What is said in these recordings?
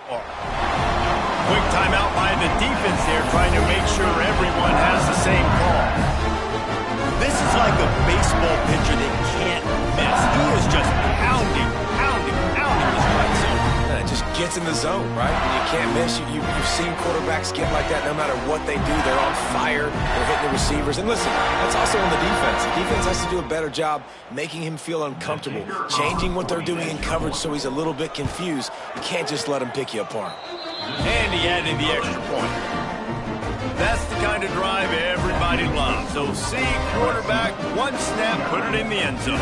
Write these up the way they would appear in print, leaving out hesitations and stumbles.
far. Quick timeout by the defense there, trying to make sure everyone has the same call. This is like a baseball pitcher that can't miss. He is just pounding the strike zone. It just gets in the zone, right? When you can't miss, you've seen quarterbacks get like that no matter what they do. They're on fire. They're hitting the receivers. And listen, that's also on the defense. The defense has to do a better job making him feel uncomfortable, changing what they're doing in coverage so he's a little bit confused. You can't just let him pick you apart. And he added the extra point. That's the kind of drive everybody loves. So see quarterback, one snap, put it in the end zone.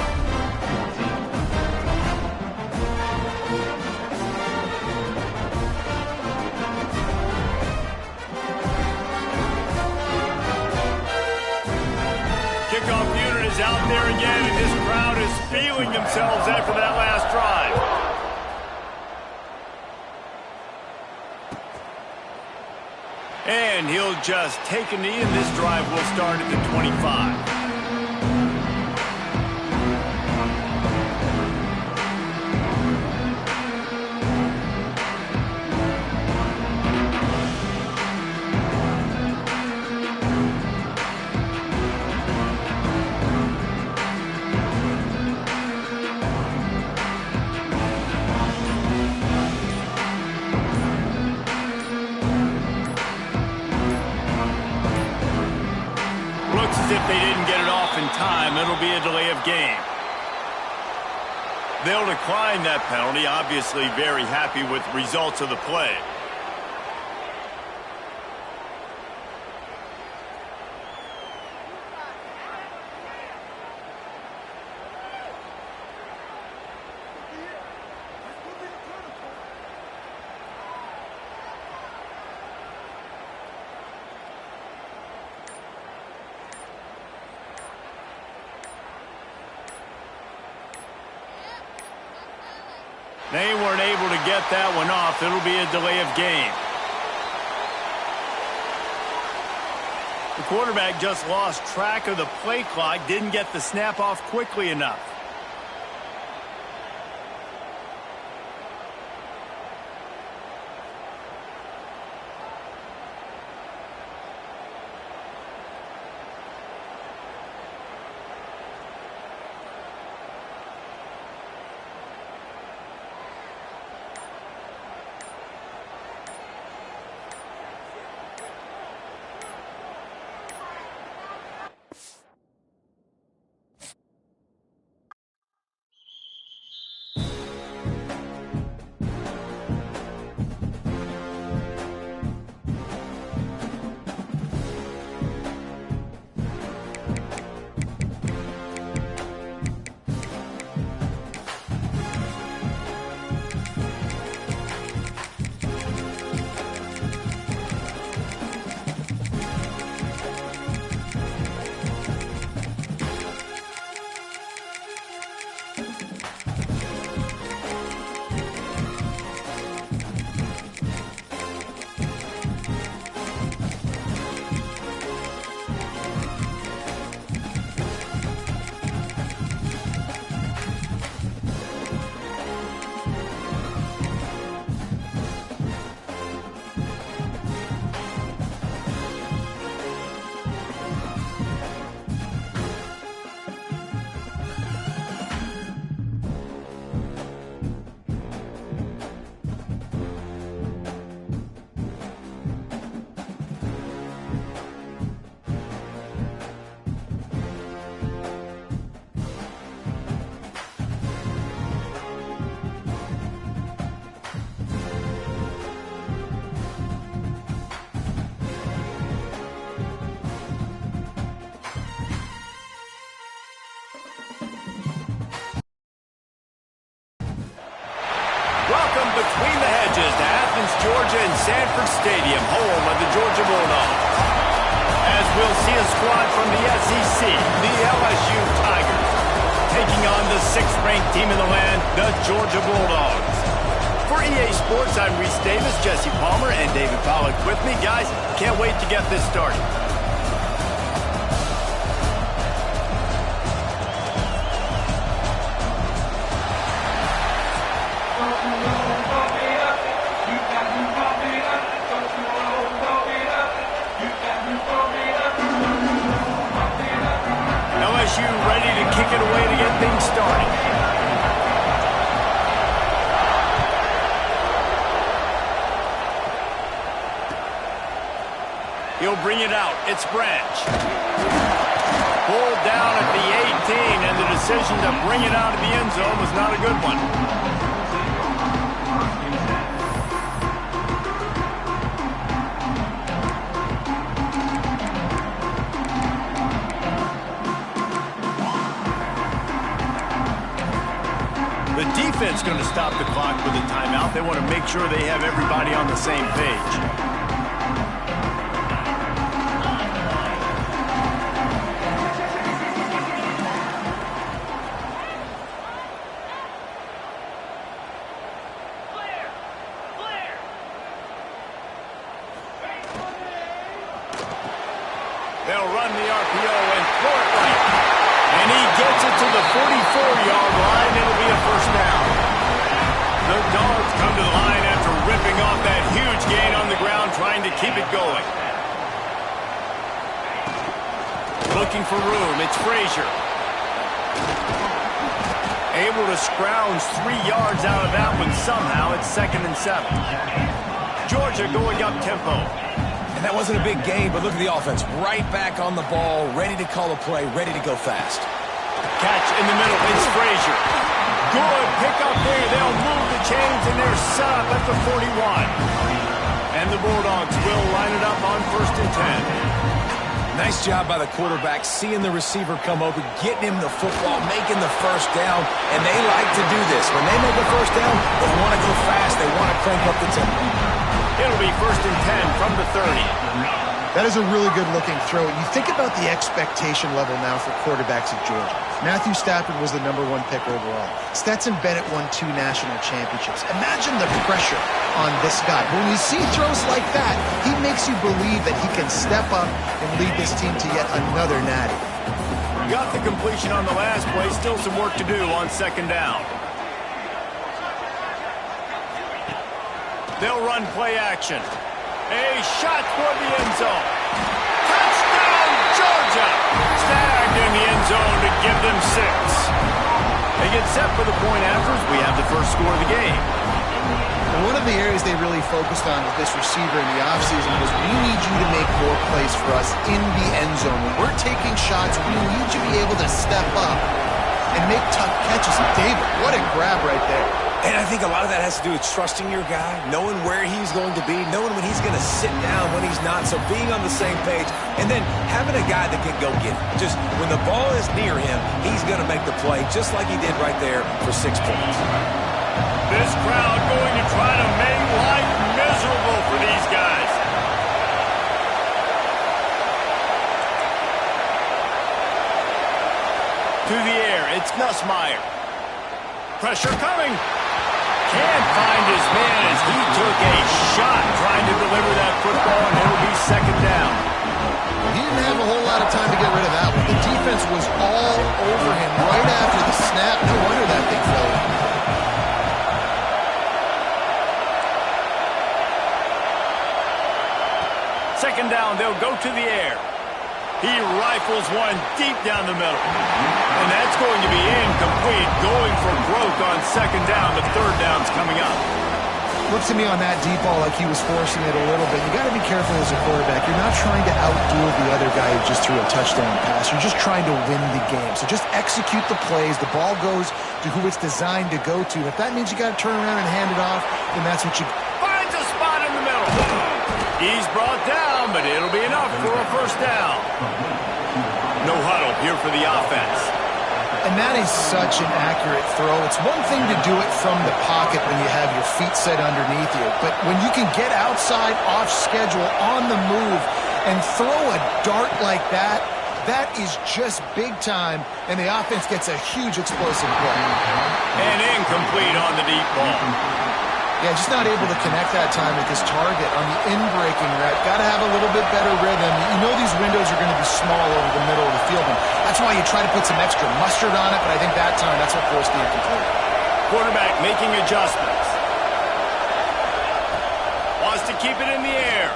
Kickoff unit is out there again, and this crowd is feeling themselves after that last drive. And he'll just take a knee, and this drive will start at the 25. As if they didn't get it off in time, it'll be a delay of game. They'll decline that penalty, obviously very happy with the results of the play. They weren't able to get that one off. It'll be a delay of game. The quarterback just lost track of the play clock, didn't get the snap off quickly enough. Welcome between the hedges to Athens, Georgia and Sanford Stadium, home of the Georgia Bulldogs. As we'll see a squad from the SEC, the LSU Tigers, taking on the 6th-ranked team in the land, the Georgia Bulldogs. For EA Sports, I'm Reese Davis, Jesse Palmer, and David Pollack with me. Guys, can't wait to get this started. You got He'll bring it out. It's Branch. Pulled down at the 18, and the decision to bring it out of the end zone was not a good one. The defense going to stop the clock with a timeout. They want to make sure they have everybody on the same page. They'll run the RPO and throw it right. And he gets it to the 44-yard line. It'll be a first down. The Dogs come to the line after ripping off that huge gain on the ground, trying to keep it going. Looking for room. It's Frazier. Able to scrounge 3 yards out of that one somehow. It's 2nd and 7. Georgia going up tempo. And that wasn't a big gain, but look at the offense. Right back on the ball, ready to call a play, ready to go fast. Catch in the middle. It's Frazier. Good pick up there. They'll move the chains, and they're set up at the 41. And the Bulldogs will line it up on 1st and 10. Nice job by the quarterback, seeing the receiver come open, getting him the football, making the first down, and they like to do this. When they make a first down, they want to go fast. They want to crank up the tempo. It'll be 1st and 10 from the 30. That is a really good-looking throw. You think about the expectation level now for quarterbacks at Georgia. Matthew Stafford was the #1 pick overall. Stetson Bennett won 2 national championships. Imagine the pressure on this guy. When you see throws like that, he makes you believe that he can step up and lead this team to yet another natty. Got the completion on the last play. Still some work to do on 2nd down. They'll run play action. A shot toward the end zone. Touchdown, Georgia! Snagged in the end zone to give them 6. They get set for the point afters. We have the first score of the game. And one of the areas they really focused on with this receiver in the offseason was, we need you to make more plays for us in the end zone. When we're taking shots, we need you to be able to step up and make tough catches. David, what a grab right there. And I think a lot of that has to do with trusting your guy, knowing where he's going to be, knowing when he's going to sit down, when he's not, so being on the same page, and then having a guy that can go get it. Just when the ball is near him, he's going to make the play, just like he did right there for 6 points. This crowd going to try to make life miserable for these guys. To the air, it's Nussmeier. Pressure coming. Can't find his man as he took a shot trying to deliver that football, and it'll be 2nd down. He didn't have a whole lot of time to get rid of that one. The defense was all over him right after the snap. No wonder that thing fell. 2nd down, they'll go to the air. He rifles one deep down the middle. And that's going to be incomplete, going for broke on 2nd down. The 3rd down's coming up. Looks to me on that deep ball like he was forcing it a little bit. You got to be careful as a quarterback. You're not trying to outduel the other guy who just threw a touchdown pass. You're just trying to win the game. So just execute the plays. The ball goes to who it's designed to go to. If that means you got to turn around and hand it off, then that's what you... Finds a spot in the middle. He's brought down, but it'll be enough for a 1st down. No huddle here for the offense. And that is such an accurate throw. It's one thing to do it from the pocket when you have your feet set underneath you, but when you can get outside, off schedule, on the move, and throw a dart like that, that is just big time, and the offense gets a huge explosive play. And incomplete on the deep ball. Yeah, just not able to connect that time with his target on the in-breaking route. Got to have a little bit better rhythm. You know these windows are going to be small over the middle of the field, and that's why you try to put some extra mustard on it, but I think that time that's what forced the incomplete. Quarterback making adjustments. Wants to keep it in the air.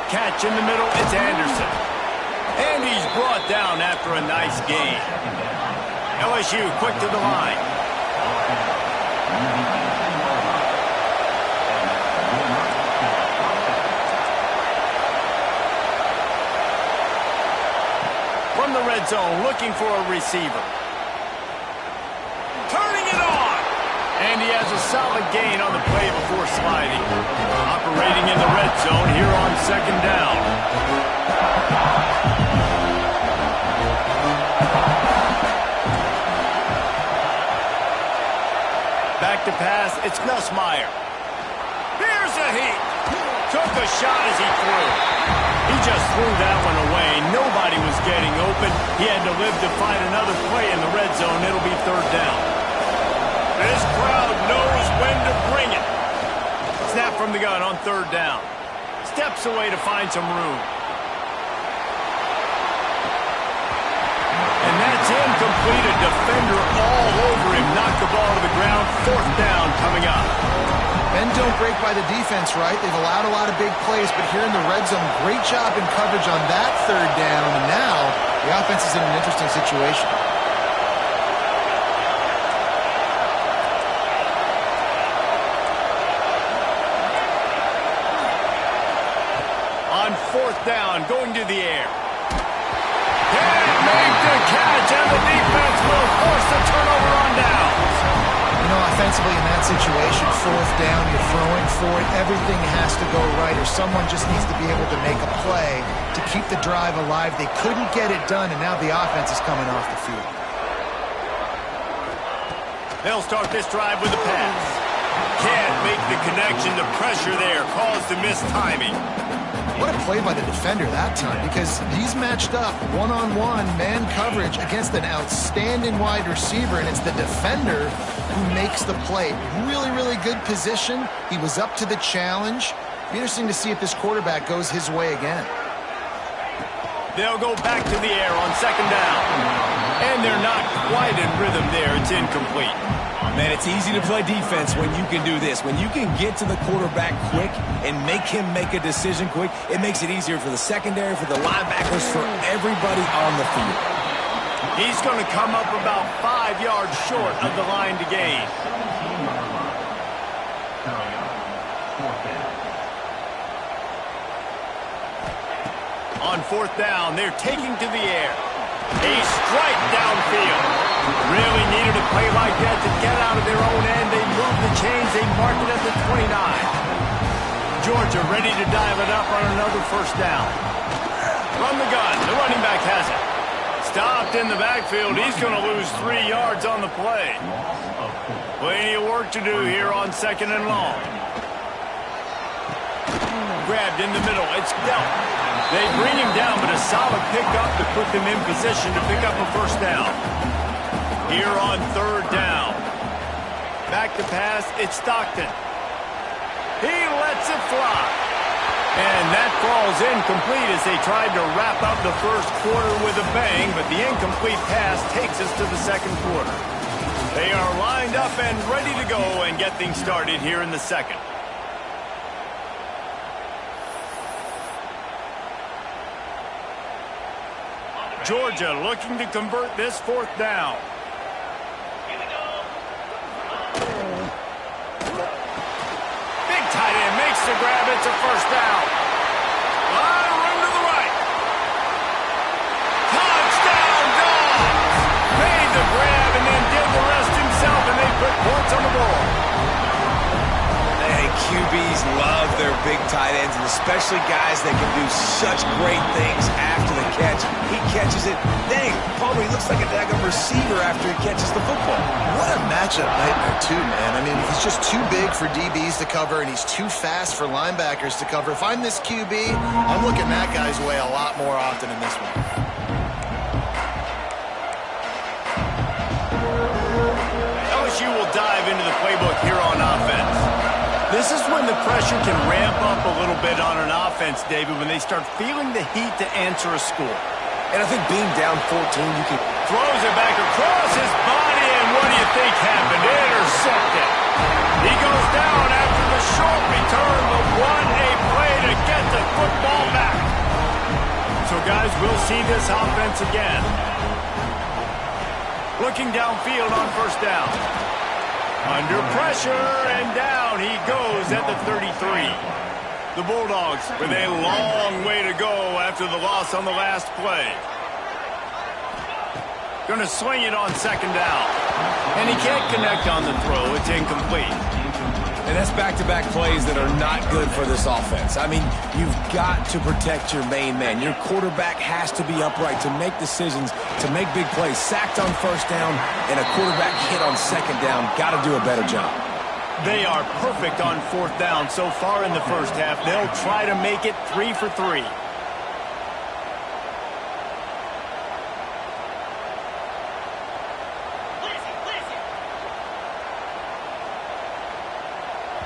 Catch in the middle, it's Anderson. And he's brought down after a nice gain. LSU quick to the line. red zone looking for a receiver. Turning it on. And he has a solid gain on the play before sliding. Operating in the red zone here on second down. Back to pass, it's Nussmeier. Here's a heat. Took a shot as he threw. He just threw that one away. Nobody was getting open. He had to live to find another play in the red zone. It'll be third down. This crowd knows when to bring it. Snap from the gun on third down. Steps away to find some room. And that's incomplete. A defender all over him. Knocked the ball to the ground. Fourth down coming up. Men don't break by the defense, right? They've allowed a lot of big plays, but here in the red zone, great job in coverage on that third down. And now the offense is in an interesting situation. On fourth down, going to the air. Can't make the catch, and the defense will force the turnover on downs. You know, offensively in that situation, fourth down, you're throwing for it. Everything has to go right, or someone just needs to be able to make a play to keep the drive alive. They couldn't get it done, and now the offense is coming off the field. They'll start this drive with a pass. Can't make the connection. The pressure there caused the missed timing. What a play by the defender that time, because he's matched up one-on-one man coverage against an outstanding wide receiver, and it's the defender who makes the play. Really, really good position. He was up to the challenge. Be interesting to see if this quarterback goes his way again. They'll go back to the air on second down. And they're not quite in rhythm there. It's incomplete. Man, it's easy to play defense when you can do this. When you can get to the quarterback quick and make him make a decision quick, it makes it easier for the secondary, for the linebackers, for everybody on the field. He's going to come up about 5 yards short of the line to gain. On fourth down, they're taking to the air. A strike downfield. Really needed a play like that to get out of their own end. They moved the chains. They marked it at the 29. Georgia ready to dive it up on another first down. From the gun, the running back has it. Stopped in the backfield. He's going to lose 3 yards on the play. Plenty of work to do here on second and long. Grabbed in the middle. It's dealt. They bring him down, but a solid pickup to put them in position to pick up a first down. Here on third down. Back to pass, it's Stockton. He lets it fly. And that falls incomplete as they tried to wrap up the first quarter with a bang, but the incomplete pass takes us to the second quarter. They are lined up and ready to go and get things started here in the second. Georgia looking to convert this fourth down. Big tight end makes the grab. It's a first down. A lot of room to the right. Touchdown, Dogs! Made the grab and then did the rest himself, and they put points on the board. Hey, QBs love their big tight ends, and especially guys that can do such great things after the catch. He catches it. Dang, Palmer, he looks like a daggum receiver after he catches the football. What a matchup nightmare, too, man. I mean, he's just too big for DBs to cover, and he's too fast for linebackers to cover. If I'm this QB, I'm looking that guy's way a lot more often in this one. LSU will dive into the playbook here on offense. This is when the pressure can ramp up a little bit on an offense, David, when they start feeling the heat to answer a score. And I think being down 14, you can... Throws it back across his body, and what do you think happened? Intercepted. He goes down after the short return, but what a play to get the football back. So, guys, we'll see this offense again. Looking downfield on first down. Under pressure, and down he goes at the 33. The Bulldogs with a long way to go after the loss on the last play. Going to swing it on second down. And he can't connect on the throw. It's incomplete. And that's back-to-back plays that are not good for this offense. I mean, you've got to protect your main man. Your quarterback has to be upright to make decisions, to make big plays. Sacked on first down and a quarterback hit on second down. Got to do a better job. They are perfect on fourth down so far in the first half. They'll try to make it 3 for 3.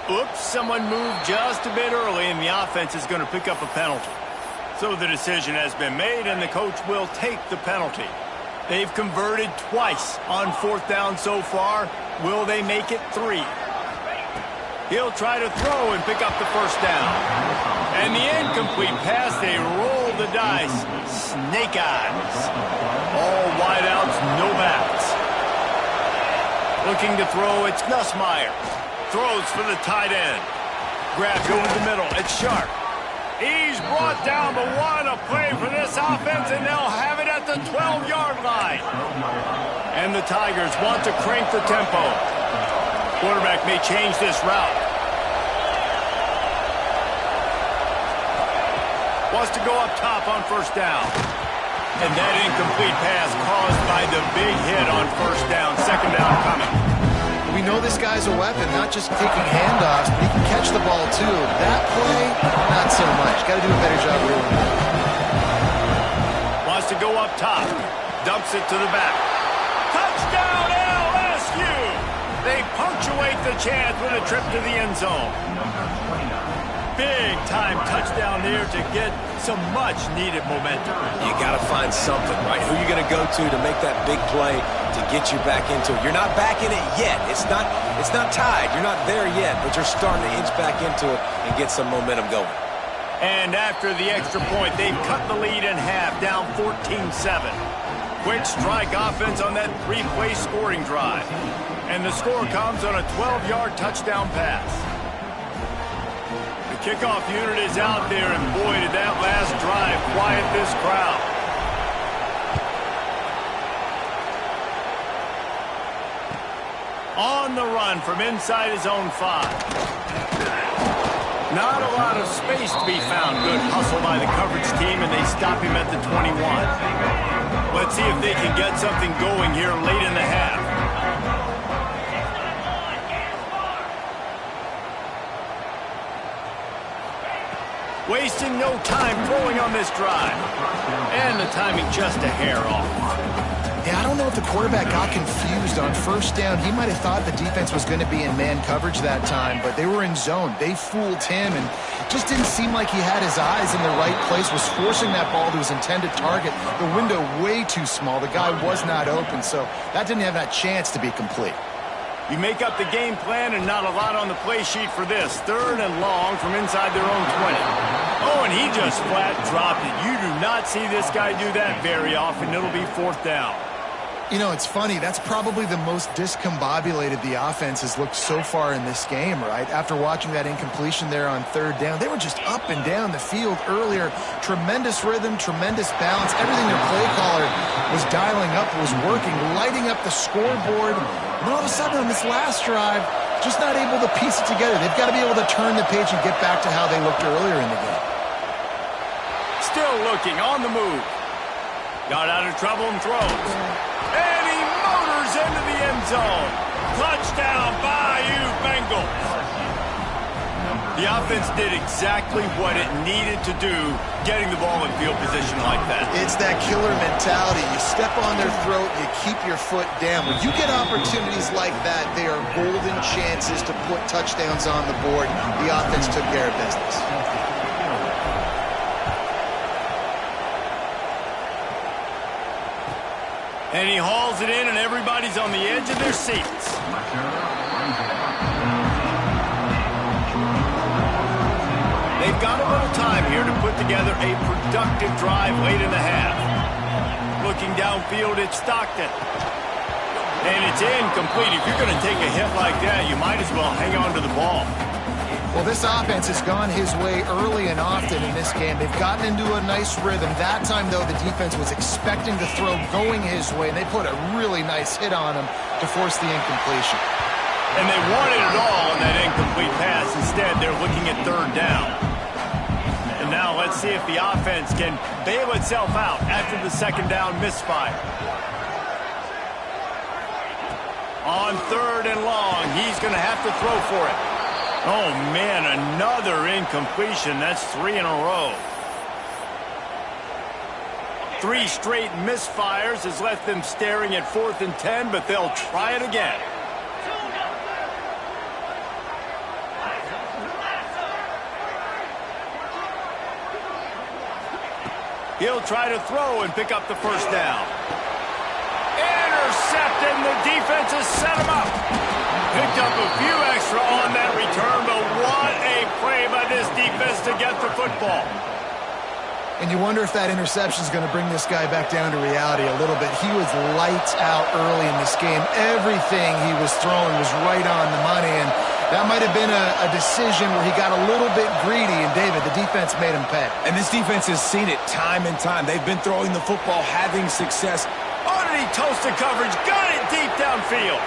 Oops, someone moved just a bit early, and the offense is going to pick up a penalty. So the decision has been made, and the coach will take the penalty. They've converted twice on fourth down so far. Will they make it 3? He'll try to throw and pick up the first down. And the incomplete pass, they roll the dice. Snake eyes. All wideouts, no backs. Looking to throw, it's Nussmeier. Throws for the tight end. Grabbed over the middle. It's Sharp. He's brought down, but what a play for this offense, and they'll have it at the 12-yard line. And the Tigers want to crank the tempo. Quarterback may change this route. Wants to go up top on first down. And that incomplete pass caused by the big hit on first down. Second down coming. We know this guy's a weapon, not just taking handoffs, but he can catch the ball too. That play, not so much. Got to do a better job reeling it. Wants to go up top. Dumps it to the back. Touchdown LSU! They punctuate the chance with a trip to the end zone. Big-time touchdown there to get some much-needed momentum. You got to find something, right? Who are you going to go to make that big play to get you back into it? You're not back in it yet. It's not tied. You're not there yet, but you're starting to inch back into it and get some momentum going. And after the extra point, they've cut the lead in half, down 14-7. Quick strike offense on that 3-play scoring drive. And the score comes on a 12-yard touchdown pass. The kickoff unit is out there, and boy, did that last drive quiet this crowd. On the run from inside his own 5. Not a lot of space to be found. Good hustle by the coverage team, and they stop him at the 21. Let's see if they can get something going here late in the half. Wasting no time throwing on this drive. And the timing just a hair off. Yeah, I don't know if the quarterback got confused on first down. He might have thought the defense was going to be in man coverage that time, but they were in zone. They fooled him, and just didn't seem like he had his eyes in the right place, was forcing that ball to his intended target. The window way too small. The guy was not open, so that didn't have that chance to be complete. You make up the game plan and not a lot on the play sheet for this. Third and long from inside their own 20. Oh, and he just flat dropped it. You do not see this guy do that very often. It'll be fourth down. You know, it's funny. That's probably the most discombobulated the offense has looked so far in this game, right? After watching that incompletion there on third down, they were just up and down the field earlier. Tremendous rhythm, tremendous balance. Everything their play caller was dialing up was working, lighting up the scoreboard. And all of a sudden on this last drive, just not able to piece it together. They've got to be able to turn the page and get back to how they looked earlier in the game. Still looking, on the move. Got out of trouble and throws. And he motors into the end zone. Touchdown, Bayou Bengals. The offense did exactly what it needed to do, getting the ball in field position like that. It's that killer mentality. You step on their throat, you keep your foot down. When you get opportunities like that, they are golden chances to put touchdowns on the board. The offense took care of business. And he hauls it in, and everybody's on the edge of their seats. They've got a little time here to put together a productive drive late in the half. Looking downfield, it's Stockton. And it's incomplete. If you're going to take a hit like that, you might as well hang on to the ball. Well, this offense has gone his way early and often in this game. They've gotten into a nice rhythm. That time, though, the defense was expecting the throw going his way, and they put a really nice hit on him to force the incompletion. And they wanted it all on that incomplete pass. Instead, they're looking at third down. And now let's see if the offense can bail itself out after the second down misfire. On third and long, he's going to have to throw for it. Oh, man, another incompletion. That's 3 in a row. 3 straight misfires has left them staring at 4th and 10, but they'll try it again. He'll try to throw and pick up the first down. Intercepted, and the defense has set him up. Picked up a few extra on that return, but what a play by this defense to get the football. And you wonder if that interception is going to bring this guy back down to reality a little bit. He was lights out early in this game. Everything he was throwing was right on the money, and that might have been a decision where he got a little bit greedy, and David, the defense made him pay. And this defense has seen it time and time. They've been throwing the football, having success. Underneath toasted coverage, got it deep downfield.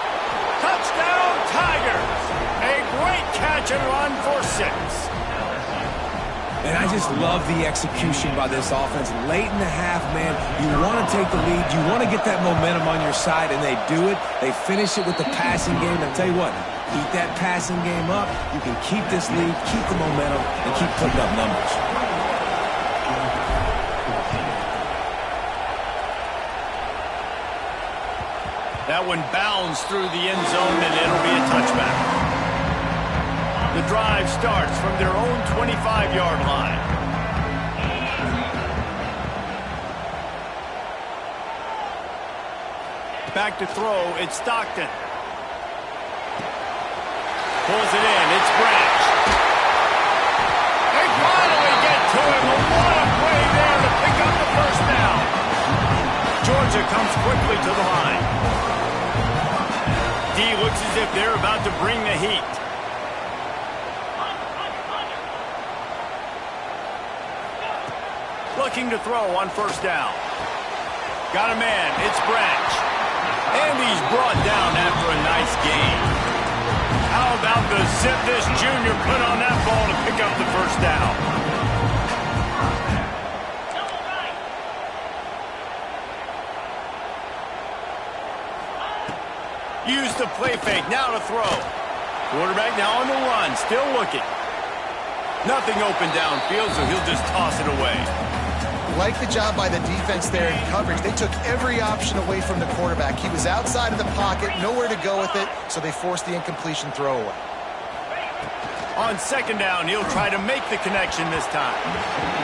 Touchdown, Tigers! A great catch and run for 6. And I just love the execution by this offense. Late in the half, man, you want to take the lead. You want to get that momentum on your side, and they do it. They finish it with the passing game. And I'll tell you what, keep that passing game up. You can keep this lead, keep the momentum, and keep putting up numbers. That one bounds through the end zone, and it'll be a touchback. The drive starts from their own 25-yard line. Back to throw, it's Stockton. Pulls it in, it's Branch. They finally get to him. What a play there to pick up the first down. Georgia comes quickly to the line. D looks as if they're about to bring the heat. Looking to throw on first down. Got a man, it's Branch. And he's brought down after a nice gain. How about the zip this junior put on that ball to pick up the first down? Use the play fake, now to throw. Quarterback now on the run, still looking. Nothing open downfield, so he'll just toss it away. Like the job by the defense there in coverage. They took every option away from the quarterback. He was outside of the pocket, nowhere to go with it, so they forced the incompletion throwaway. On second down, he'll try to make the connection this time.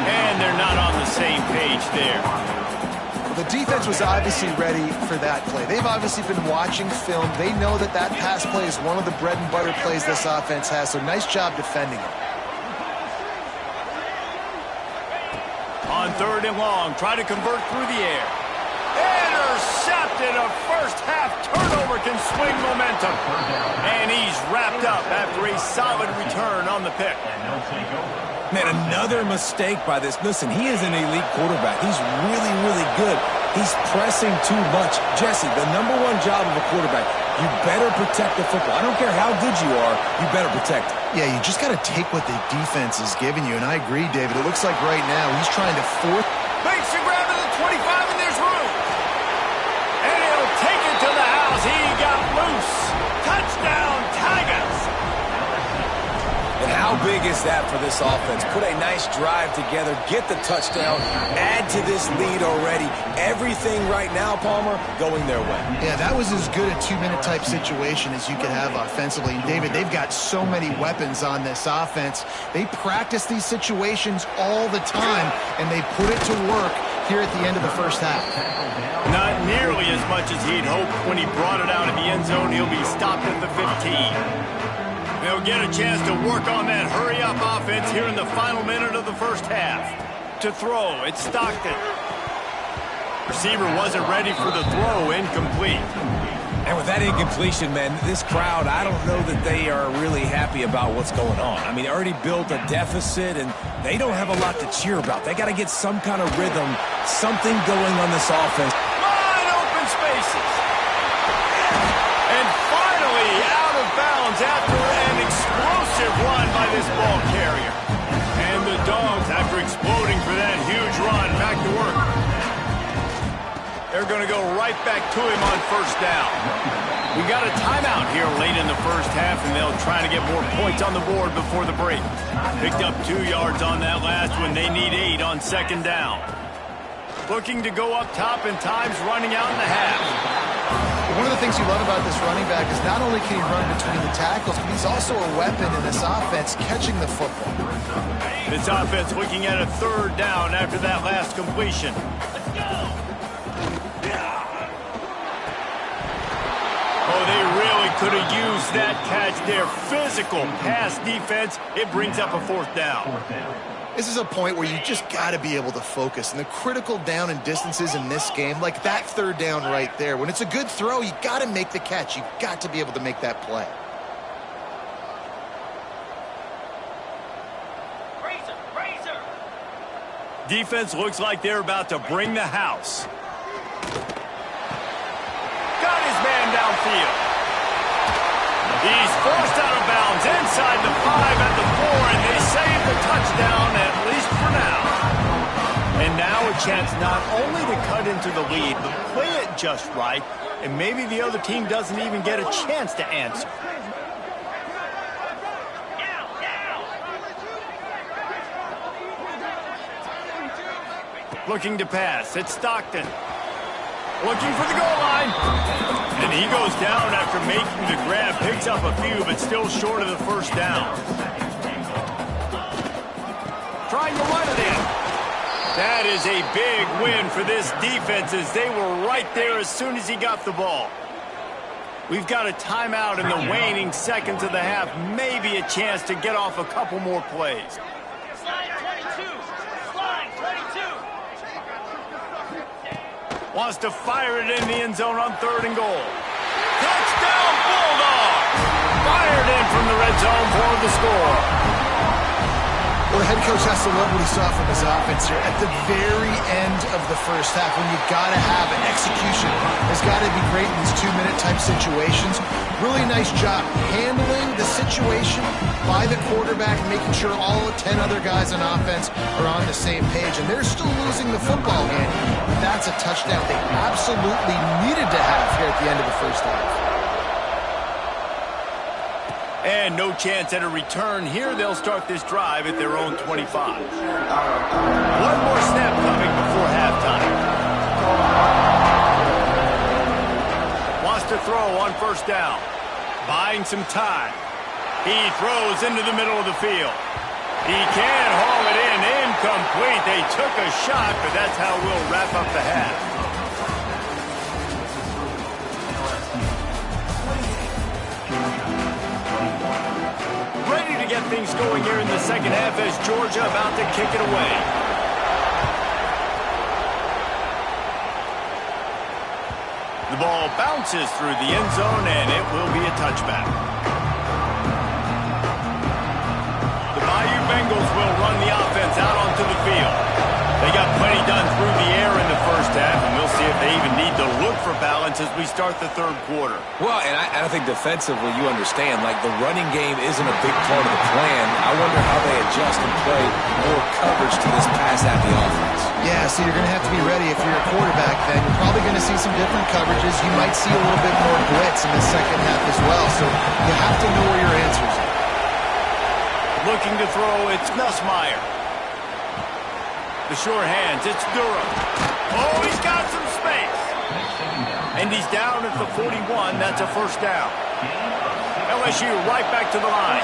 And they're not on the same page there. The defense was obviously ready for that play. They've obviously been watching film. They know that that pass play is one of the bread and butter plays this offense has, so nice job defending it. On third and long, try to convert through the air. Intercepted. A first-half turnover can swing momentum. And he's wrapped up after a solid return on the pick. Man, another mistake by this. Listen, he is an elite quarterback. He's really, really good. He's pressing too much. Jesse, the number one job of a quarterback, you better protect the football. I don't care how good you are, you better protect it. Yeah, you just got to take what the defense is giving you, and I agree, David. It looks like right now he's trying to force. Makes the grab at the 25, and there's room. And he'll take it to the house. He got loose. Touchdown, Tigers. And how big is that for this offense? Put a nice drive together, get the touchdown, add to this lead already. Everything right now, Palmer, going their way. Yeah, that was as good a two-minute type situation as you could have offensively. And David, they've got so many weapons on this offense. They practice these situations all the time, and they put it to work here at the end of the first half. Not nearly as much as he'd hoped when he brought it out of the end zone. He'll be stopped at the 15. They'll get a chance to work on that hurry-up offense here in the final minute of the first half. To throw, it's Stockton. Receiver wasn't ready for the throw, incomplete. And with that incompletion, man, this crowd, I don't know that they are really happy about what's going on. I mean, they already built a deficit, and they don't have a lot to cheer about. They got to get some kind of rhythm, something going on this offense. Wide open spaces. And finally out of bounds after an explosive run by this ball carrier. And the Dogs, after exploding for that huge run, back to work. They're going to go right back to him on first down. We got a timeout here late in the first half, and they'll try to get more points on the board before the break. Picked up 2 yards on that last one. They need 8 on second down. Looking to go up top, and time's running out in the half. One of the things you love about this running back is not only can he run between the tackles, but he's also a weapon in this offense catching the football. This offense looking at a third down after that last completion. Oh, they really could have used that catch there. Physical pass defense. It brings up a fourth down. This is a point where you just got to be able to focus. And the critical down and distances in this game, like that third down right there, when it's a good throw, you got to make the catch. You've got to be able to make that play. Defense looks like they're about to bring the house. Got his man downfield. He's forced out of bounds inside the 5 at the 4, and they save the touchdown, at least for now. And now a chance not only to cut into the lead, but play it just right, and maybe the other team doesn't even get a chance to answer. Looking to pass. It's Stockton. Looking for the goal line. And he goes down after making the grab. Picks up a few, but still short of the first down. Trying to run it in. That is a big win for this defense, as they were right there as soon as he got the ball. We've got a timeout in the waning seconds of the half. Maybe a chance to get off a couple more plays. Wants to fire it in the end zone on 3rd and goal. Touchdown, Bulldogs! Fired in from the red zone for the score. Well, the head coach has to love what he saw from his offense here. At the very end of the first half, when you got to have an execution, has got to be great in these 2-minute type situations. Really nice job handling the situation by the quarterback, making sure all 10 other guys on offense are on the same page. And they're still losing the football game. That's a touchdown they absolutely needed to have here at the end of the first half. And no chance at a return here. They'll start this drive at their own 25. One more snap coming before halftime. Wants to throw on first down. Buying some time. He throws into the middle of the field. He can't haul it in. Incomplete. They took a shot, but that's how we'll wrap up the half. Get things going here in the second half as Georgia about to kick it away. The ball bounces through the end zone, and it will be a touchback. The Bayou Bengals will run the offense out onto the field. They got plenty done through the air in the first half, and we'll see if they even need to look for balance as we start the third quarter. Well, and I think defensively, you understand, like the running game isn't a big part of the plan. I wonder how they adjust and play more coverage to this pass at the offense. Yeah, so you're going to have to be ready if you're a quarterback then. You're probably going to see some different coverages. You might see a little bit more blitz in the second half as well, so you have to know where your answers are. Looking to throw, it's Nussmeier. The short hands, it's Durham. Oh, he's got some space. And he's down at the 41. That's a first down. LSU right back to the line.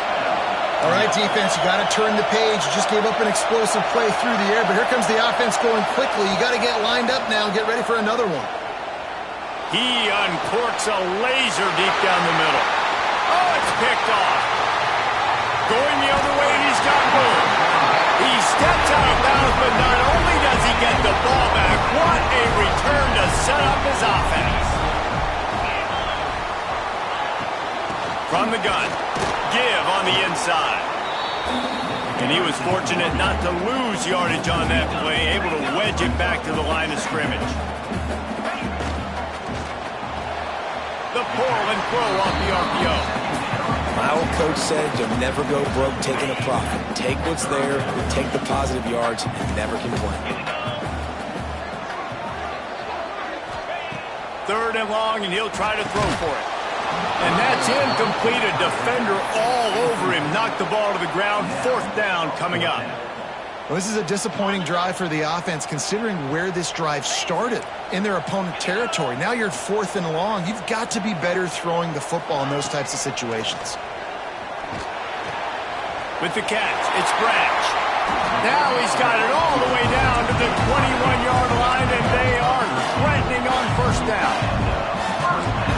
All right, defense, you got to turn the page. You just gave up an explosive play through the air, but here comes the offense going quickly. You got to get lined up now and get ready for another one. He uncorks a laser deep down the middle. Oh, it's picked off. Going the other way, he's got room. He steps out of bounds, but not only does he get the ball back, what a return to set up his offense. From the gun, give on the inside. And he was fortunate not to lose yardage on that play, able to wedge it back to the line of scrimmage. The pull and throw off the RPO. My old coach said you'll never go broke taking a profit. Take what's there, take the positive yards, and never complain. 3rd and long, and he'll try to throw for it. And that's incomplete. A defender all over him. Knocked the ball to the ground. 4th down coming up. Well, this is a disappointing drive for the offense, considering where this drive started, in their opponent territory. Now you're 4th and long. You've got to be better throwing the football in those types of situations. With the catch, it's Branch. Now he's got it all the way down to the 21-yard line, and they are threatening on 1st down.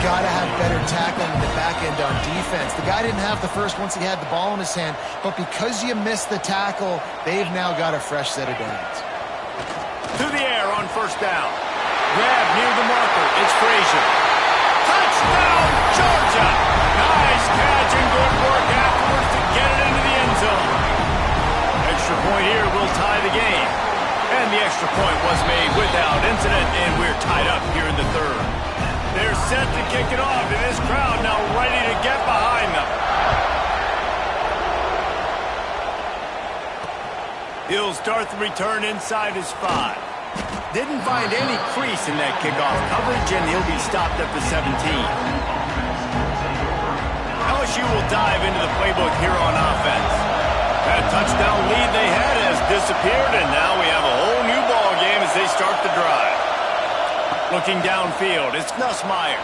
Got to have better tackling in the back end on defense. The guy didn't have the first once he had the ball in his hand, but because you missed the tackle, they've now got a fresh set of downs. To the air on 1st down. Grab near the marker. It's Frazier. Touchdown, Georgia! Nice catch and good work afterwards to get it into the end zone. Extra point here will tie the game. And the extra point was made without incident, and we're tied up here in the 3rd. They're set to kick it off, and this crowd now ready to get behind them. He'll start the return inside his 5. Didn't find any crease in that kickoff coverage, and he'll be stopped at the 17. LSU will dive into the playbook here on offense. That touchdown lead they had has disappeared, and now we have a whole new ball game as they start the drive. Looking downfield, it's Nussmeier.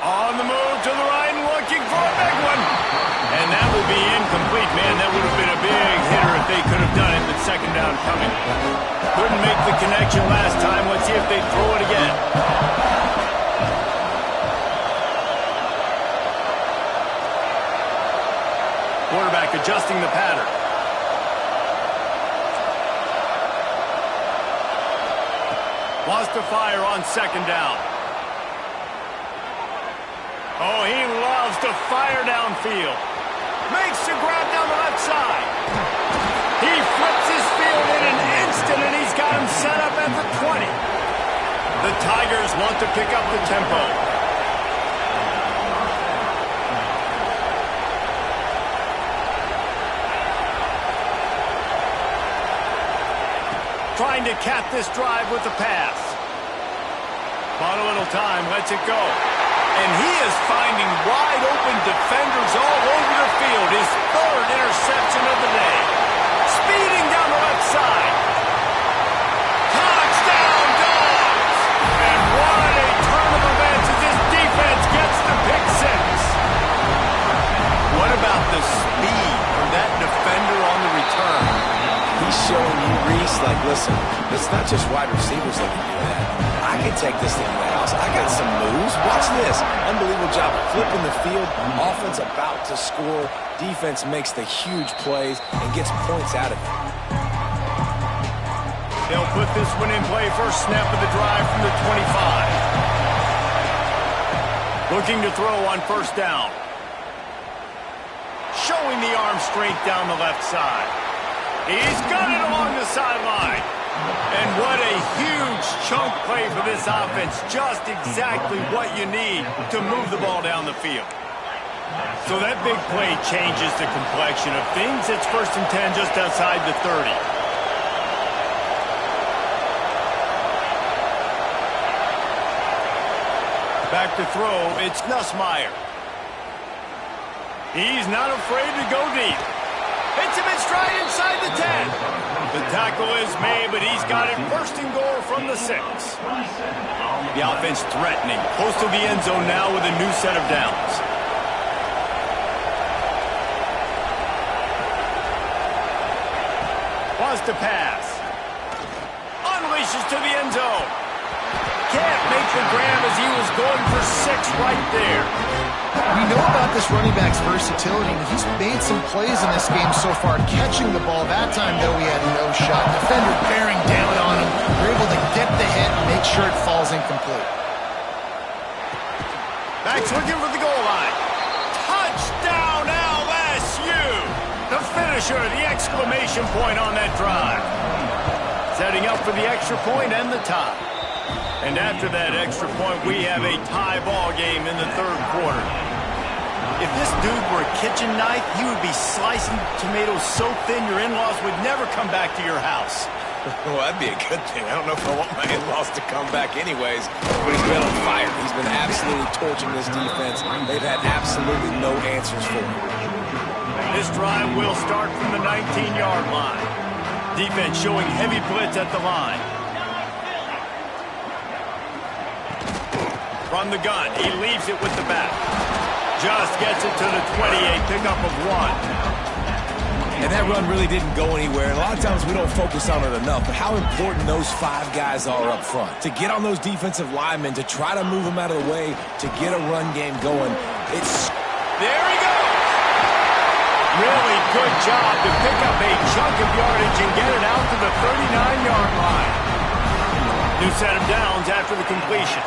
On the move to the right and looking for a big one. And that will be incomplete, man. That would have been a big hitter if they could have done it with 2nd down coming. Couldn't make the connection last time. Let's see if they throw it again. Quarterback adjusting the pattern. Wants to fire on 2nd down. Oh, he loves to fire downfield. Makes the grab down the left side. He flips his field in an instant, and he's got him set up at the 20. The Tigers want to pick up the tempo. Trying to cap this drive with the pass. Bought a little time, lets it go. And he is finding wide open defenders all over the field. His 3rd interception of the day. Speeding down the left side. Touchdown, Dogs! And what a turn of events as this defense gets the pick 6. What about the speed from that defender on the return? He's showing you, Reese, like, listen, it's not just wide receivers that can do that. I can take this thing to the house. I got some moves. Watch this. Unbelievable job flipping the field. Offense about to score. Defense makes the huge plays and gets points out of it. They'll put this one in play. First snap of the drive from the 25. Looking to throw on 1st down. Showing the arm strength down the left side. He's got it along the sideline. And what a huge chunk play for this offense. Just exactly what you need to move the ball down the field. So that big play changes the complexion of things. It's 1st and 10 just outside the 30. Back to throw, it's Nussmeier. He's not afraid to go deep. Hits him in stride inside the 10. The tackle is made, but he's got it 1st and goal from the 6. The offense threatening. Close to the end zone now with a new set of downs. Wants to pass. Unleashes to the end zone. Can't make the grab as he was going for 6 right there. We know about this running back's versatility. He's made some plays in this game so far, catching the ball. That time, though, he had no shot. Defender bearing down on him. They're able to get the hit and make sure it falls incomplete. Back's looking for the goal line. Touchdown, LSU! The finisher, the exclamation point on that drive. Setting up for the extra point and the tie. And after that extra point, we have a tie ball game in the third quarter. If this dude were a kitchen knife, he would be slicing tomatoes so thin your in-laws would never come back to your house. Well, that'd be a good thing. I don't know if I want my in-laws to come back anyways, but he's been on fire. He's been absolutely torching this defense. They've had absolutely no answers for him. This drive will start from the 19-yard line. Defense showing heavy blitz at the line. From the gun, he leaves it with the back. Just gets it to the 28, pickup of 1. And that run really didn't go anywhere. And a lot of times we don't focus on it enough, but how important those 5 guys are up front. To get on those defensive linemen, to try to move them out of the way, to get a run game going. There he goes! Really good job to pick up a chunk of yardage and get it out to the 39-yard line. New set of downs after the completion.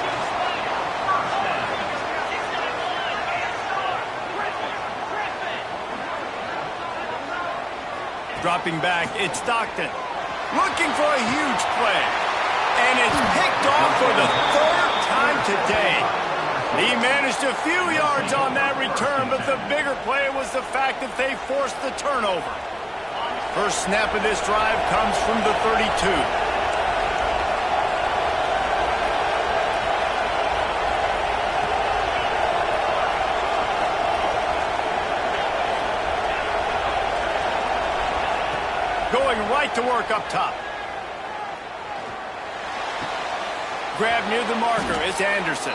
Dropping back, it's Stockton. Looking for a huge play. And it's picked off for the 3rd time today. He managed a few yards on that return, but the bigger play was the fact that they forced the turnover. First snap of this drive comes from the 32. Going right to work up top. Grab near the marker is Anderson.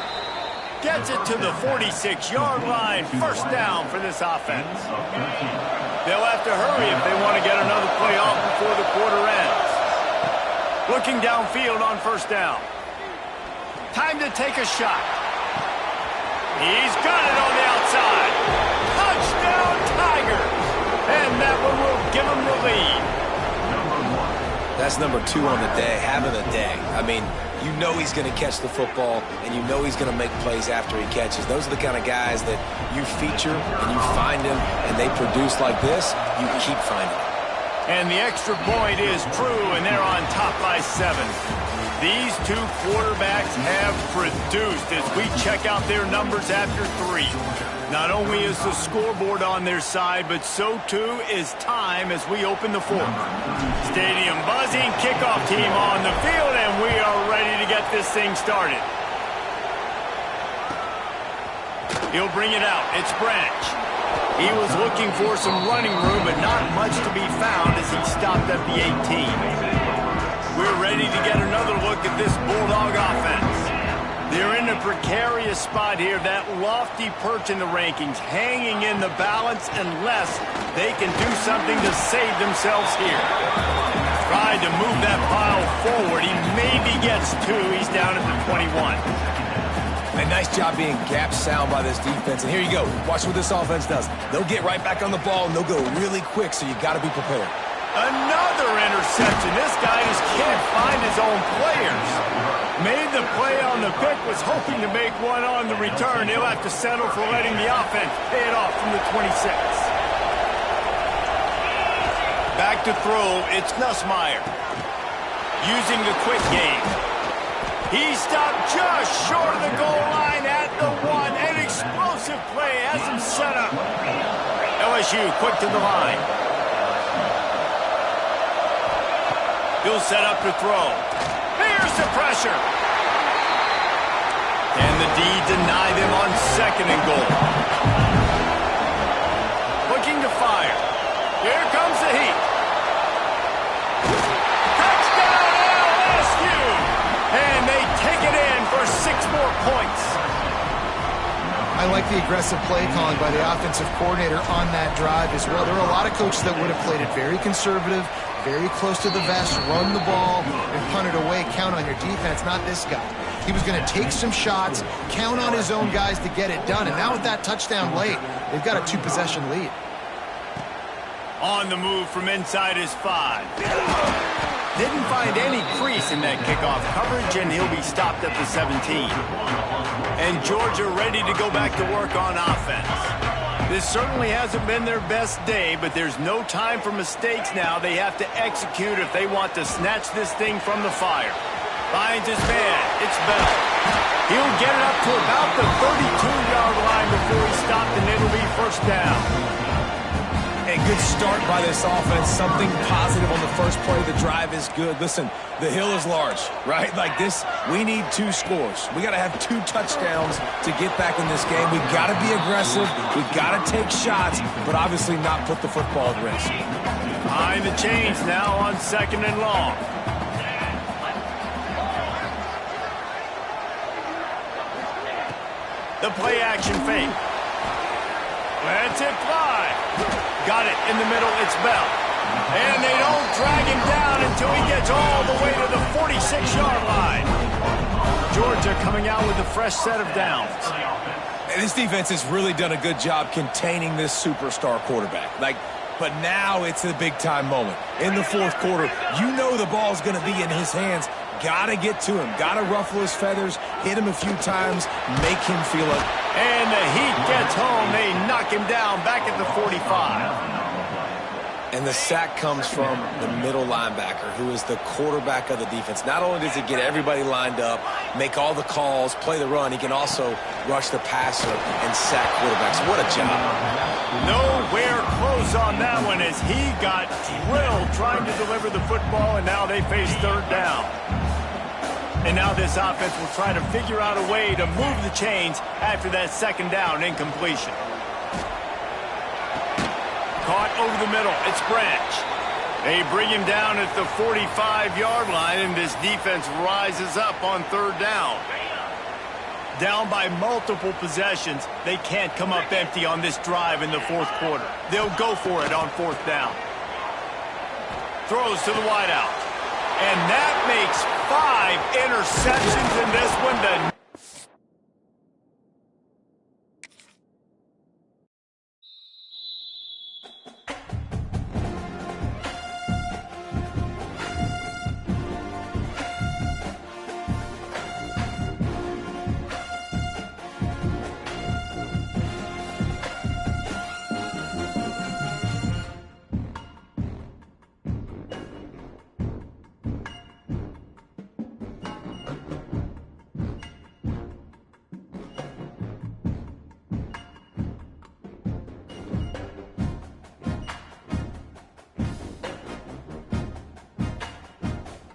Gets it to the 46-yard line. First down for this offense. They'll have to hurry if they want to get another play off before the quarter ends. Looking downfield on first down. Time to take a shot. He's got it on the outside. Touchdown, Tigers! And that one will give them the lead. That's number 2 on the day, having a day. I mean, you know he's going to catch the football, and you know he's going to make plays after he catches. Those are the kind of guys that you feature, and you find them, and they produce like this, you keep finding them. And the extra point is true, and they're on top by 7. These 2 quarterbacks have produced as we check out their numbers after 3. Not only is the scoreboard on their side, but so too is time as we open the 4th. Stadium buzzing, kickoff team on the field, and we are ready to get this thing started. He'll bring it out. It's Branch. He was looking for some running room, but not much to be found as he stopped at the 18. We're ready to get another look at this Bulldog offense. They're in a precarious spot here, that lofty perch in the rankings, hanging in the balance unless they can do something to save themselves here. Tried to move that pile forward. He maybe gets 2. He's down at the 21. A nice job being gap sound by this defense. And here you go. Watch what this offense does. They'll get right back on the ball, and they'll go really quick, so you got to be prepared. Another interception. This guy just can't find his own players. Made the play on the pick, was hoping to make one on the return. He'll have to settle for letting the offense pay it off from the 26. Back to throw, it's Nussmeier. Using the quick game. He stopped just short of the goal line at the 1. An explosive play has him set up. LSU quick to the line. He'll set up to throw. Here's the pressure. And the D deny them on 2nd and goal. Looking to fire. Here comes the heat. Touchdown LSU! And they take it in for 6 more points. I like the aggressive play calling by the offensive coordinator on that drive as well. There are a lot of coaches that would have played it very conservative, very close to the vest, run the ball, and punt it away. Count on your defense, not this guy. He was going to take some shots, count on his own guys to get it done. And now with that touchdown late, they've got a 2-possession lead. On the move from inside his 5. Didn't find any crease in that kickoff coverage, and he'll be stopped at the 17. And Georgia ready to go back to work on offense. This certainly hasn't been their best day, but there's no time for mistakes now. They have to execute if they want to snatch this thing from the fire. Finds his man. It's Bell. He'll get it up to about the 32-yard line before he stopped, and it'll be first down. A good start by this offense. Something positive on the first play of the drive is good. Listen, the hill is large, right? Like this, we need 2 scores. We got to have 2 touchdowns to get back in this game. We got to be aggressive. We got to take shots, but obviously not put the football at risk. Behind the chains now on 2nd and long. The play action fake. Let's it fly. Got it in the middle. It's Bell. And they don't drag him down until he gets all the way to the 46-yard line. Georgia coming out with a fresh set of downs. And this defense has really done a good job containing this superstar quarterback. But now it's a big-time moment. In the 4th quarter, you know the ball's going to be in his hands. Got to get to him. Got to ruffle his feathers, hit him a few times, make him feel it. And the heat gets home. They knock him down back at the 45. And the sack comes from the middle linebacker, who is the quarterback of the defense. Not only does he get everybody lined up, make all the calls, play the run, he can also rush the passer and sack quarterbacks. What a job. Nowhere close on that one as he got drilled trying to deliver the football, and now they face 3rd down. And now this offense will try to figure out a way to move the chains after that 2nd down incompletion. Caught over the middle. It's Branch. They bring him down at the 45-yard line, and this defense rises up on 3rd down. Down by multiple possessions, they can't come up empty on this drive in the 4th quarter. They'll go for it on 4th down. Throws to the wideout. And that makes 5 interceptions in this one.